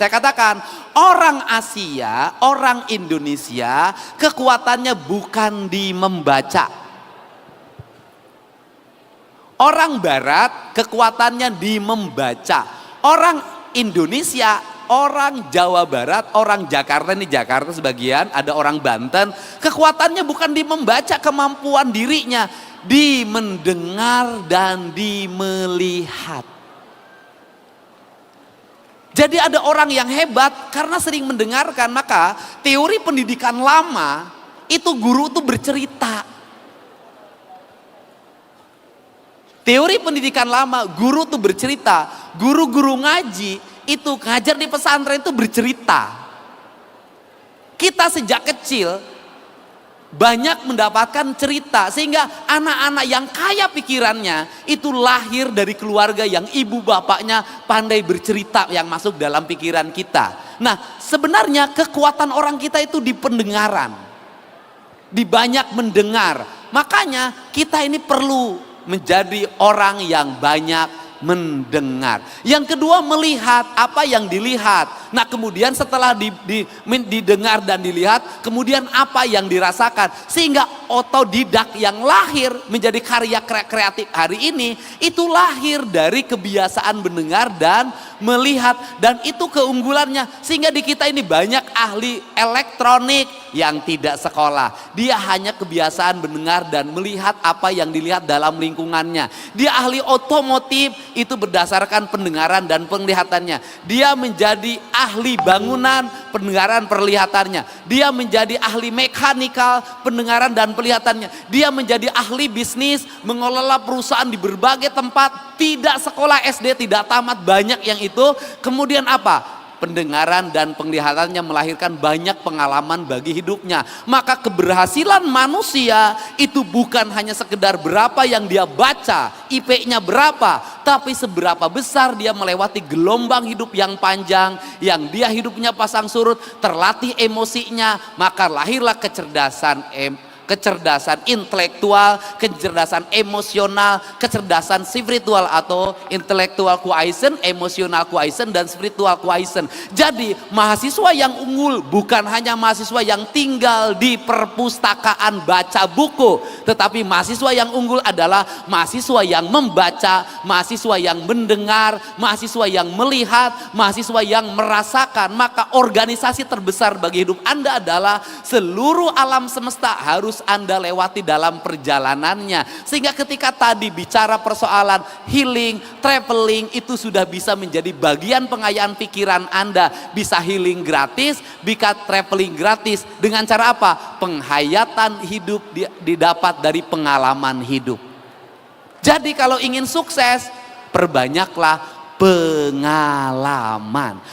Saya katakan, orang Asia, orang Indonesia, kekuatannya bukan di membaca. Orang Barat, kekuatannya di membaca. Orang Indonesia, orang Jawa Barat, orang Jakarta, ini Jakarta sebagian, ada orang Banten, kekuatannya bukan di membaca kemampuan dirinya, di mendengar dan di melihat. Jadi ada orang yang hebat karena sering mendengarkan, maka teori pendidikan lama itu guru itu bercerita. Teori pendidikan lama guru tuh bercerita, guru-guru ngaji itu ngajar di pesantren itu bercerita. Kita sejak kecil banyak mendapatkan cerita sehingga anak-anak yang kaya pikirannya itu lahir dari keluarga yang ibu bapaknya pandai bercerita yang masuk dalam pikiran kita. Nah, sebenarnya kekuatan orang kita itu di pendengaran, di banyak mendengar. Makanya kita ini perlu menjadi orang yang banyak mendengar. Yang kedua, melihat apa yang dilihat. Nah, kemudian setelah didengar dan dilihat, kemudian apa yang dirasakan. Sehingga otodidak yang lahir menjadi karya kreatif hari ini, itu lahir dari kebiasaan mendengar dan melihat. Dan itu keunggulannya. Sehingga di kita ini banyak ahli elektronik yang tidak sekolah. Dia hanya kebiasaan mendengar dan melihat apa yang dilihat dalam lingkungannya. Dia ahli otomotif, itu berdasarkan pendengaran dan penglihatannya. Dia menjadi ahli bangunan, pendengaran perlihatannya. Dia menjadi ahli mekanikal, pendengaran dan penglihatannya. Dia menjadi ahli bisnis, mengelola perusahaan di berbagai tempat, tidak sekolah SD, tidak tamat, banyak yang itu. Kemudian apa? Pendengaran dan penglihatannya melahirkan banyak pengalaman bagi hidupnya. Maka keberhasilan manusia itu bukan hanya sekedar berapa yang dia baca, IP-nya berapa, tapi seberapa besar dia melewati gelombang hidup yang panjang, yang dia hidupnya pasang surut, terlatih emosinya, maka lahirlah kecerdasan intelektual, kecerdasan emosional, kecerdasan spiritual atau intelektual quotient, emosional quotient, dan spiritual quotient. Jadi mahasiswa yang unggul bukan hanya mahasiswa yang tinggal di perpustakaan baca buku, tetapi mahasiswa yang unggul adalah mahasiswa yang membaca, mahasiswa yang mendengar, mahasiswa yang melihat, mahasiswa yang merasakan. Maka organisasi terbesar bagi hidup Anda adalah seluruh alam semesta harus Anda lewati dalam perjalanannya. Sehingga ketika tadi bicara persoalan healing, traveling, itu sudah bisa menjadi bagian pengayaan pikiran Anda. Bisa healing gratis, bisa traveling gratis. Dengan cara apa? Penghayatan hidup didapat dari pengalaman hidup. Jadi kalau ingin sukses, perbanyaklah pengalaman.